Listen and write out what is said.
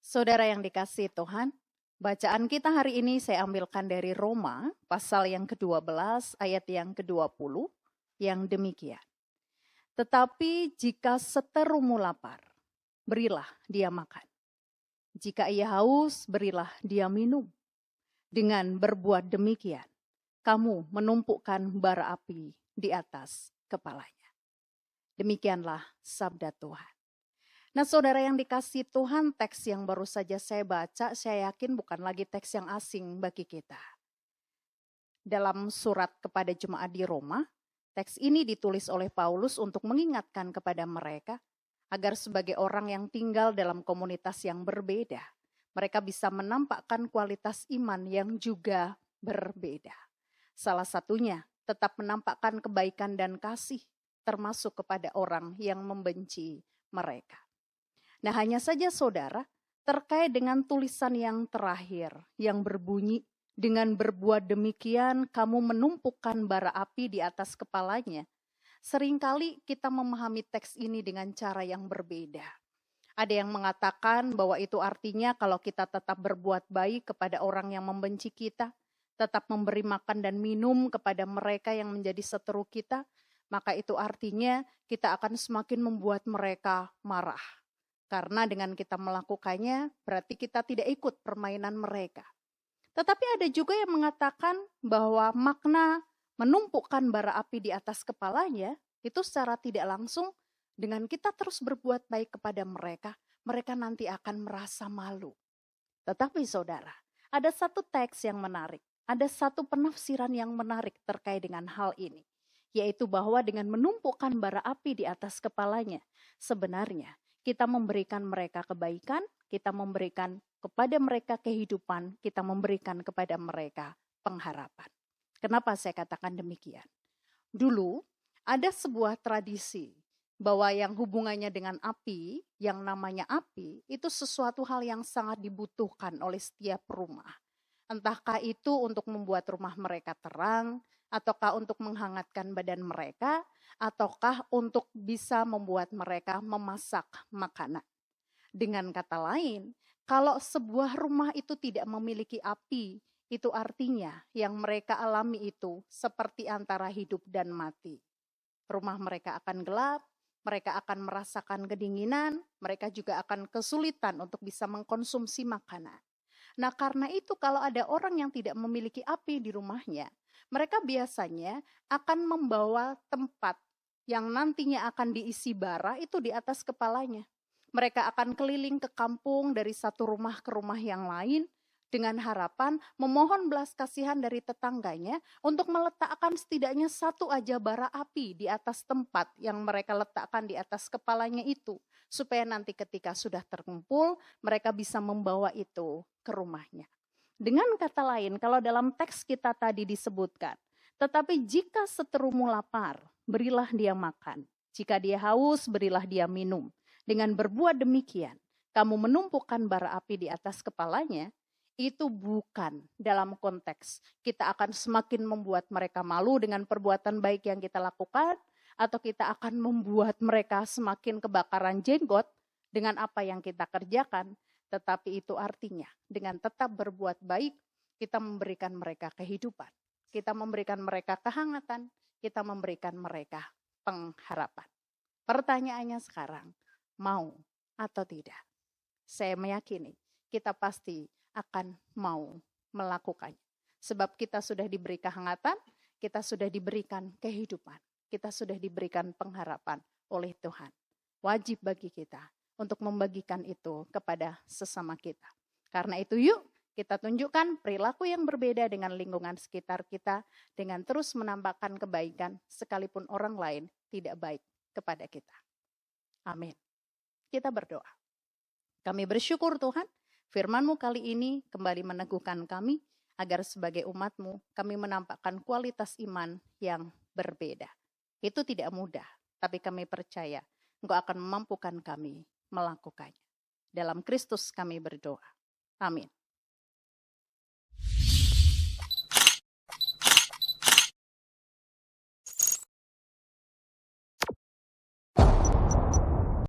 Saudara yang dikasihi Tuhan, bacaan kita hari ini saya ambilkan dari Roma, pasal yang ke-12, ayat yang ke-20, yang demikian. Tetapi jika seterumu lapar, berilah dia makan. Jika ia haus, berilah dia minum. Dengan berbuat demikian, kamu menumpukan bara api di atas kepalanya. Demikianlah sabda Tuhan. Nah, saudara yang dikasihi Tuhan, teks yang baru saja saya baca, saya yakin bukan lagi teks yang asing bagi kita. Dalam surat kepada jemaat di Roma, teks ini ditulis oleh Paulus untuk mengingatkan kepada mereka agar sebagai orang yang tinggal dalam komunitas yang berbeda, mereka bisa menampakkan kualitas iman yang juga berbeda. Salah satunya tetap menampakkan kebaikan dan kasih, termasuk kepada orang yang membenci mereka. Nah, hanya saja saudara, terkait dengan tulisan yang terakhir yang berbunyi, dengan berbuat demikian kamu menumpukan bara api di atas kepalanya. Seringkali kita memahami teks ini dengan cara yang berbeda. Ada yang mengatakan bahwa itu artinya kalau kita tetap berbuat baik kepada orang yang membenci kita, tetap memberi makan dan minum kepada mereka yang menjadi seteru kita, maka itu artinya kita akan semakin membuat mereka marah. Karena dengan kita melakukannya, berarti kita tidak ikut permainan mereka. Tetapi ada juga yang mengatakan bahwa makna menumpukan bara api di atas kepalanya, itu secara tidak langsung dengan kita terus berbuat baik kepada mereka, mereka nanti akan merasa malu. Tetapi saudara, ada satu teks yang menarik, ada satu penafsiran yang menarik terkait dengan hal ini. Yaitu bahwa dengan menumpukan bara api di atas kepalanya, sebenarnya kita memberikan mereka kebaikan, kita memberikan kepada mereka kehidupan, kita memberikan kepada mereka pengharapan. Kenapa saya katakan demikian? Dulu ada sebuah tradisi bahwa yang hubungannya dengan api, yang namanya api, itu sesuatu hal yang sangat dibutuhkan oleh setiap rumah. Entahkah itu untuk membuat rumah mereka terang, ataukah untuk menghangatkan badan mereka, ataukah untuk bisa membuat mereka memasak makanan. Dengan kata lain, kalau sebuah rumah itu tidak memiliki api, itu artinya yang mereka alami itu seperti antara hidup dan mati. Rumah mereka akan gelap, mereka akan merasakan kedinginan, mereka juga akan kesulitan untuk bisa mengkonsumsi makanan. Nah, karena itu kalau ada orang yang tidak memiliki api di rumahnya, mereka biasanya akan membawa tempat yang nantinya akan diisi bara itu di atas kepalanya. Mereka akan keliling ke kampung dari satu rumah ke rumah yang lain dengan harapan memohon belas kasihan dari tetangganya untuk meletakkan setidaknya satu aja bara api di atas tempat yang mereka letakkan di atas kepalanya itu. Supaya nanti ketika sudah terkumpul, mereka bisa membawa itu ke rumahnya. Dengan kata lain, kalau dalam teks kita tadi disebutkan, tetapi jika seterumu lapar, berilah dia makan. Jika dia haus, berilah dia minum. Dengan berbuat demikian, kamu menumpukan bara api di atas kepalanya, itu bukan dalam konteks kita akan semakin membuat mereka malu dengan perbuatan baik yang kita lakukan, atau kita akan membuat mereka semakin kebakaran jenggot dengan apa yang kita kerjakan. Tetapi itu artinya dengan tetap berbuat baik, kita memberikan mereka kehidupan. Kita memberikan mereka kehangatan, kita memberikan mereka pengharapan. Pertanyaannya sekarang, mau atau tidak? Saya meyakini kita pasti akan mau melakukannya. Sebab kita sudah diberi kehangatan, kita sudah diberikan kehidupan, kita sudah diberikan pengharapan oleh Tuhan. Wajib bagi kita untuk membagikan itu kepada sesama kita. Karena itu yuk kita tunjukkan perilaku yang berbeda dengan lingkungan sekitar kita dengan terus menambahkan kebaikan sekalipun orang lain tidak baik kepada kita. Amin. Kita berdoa. Kami bersyukur Tuhan, firman-Mu kali ini kembali meneguhkan kami agar sebagai umat-Mu kami menampakkan kualitas iman yang berbeda. Itu tidak mudah, tapi kami percaya Engkau akan memampukan kami melakukannya. Dalam Kristus kami berdoa. Amin.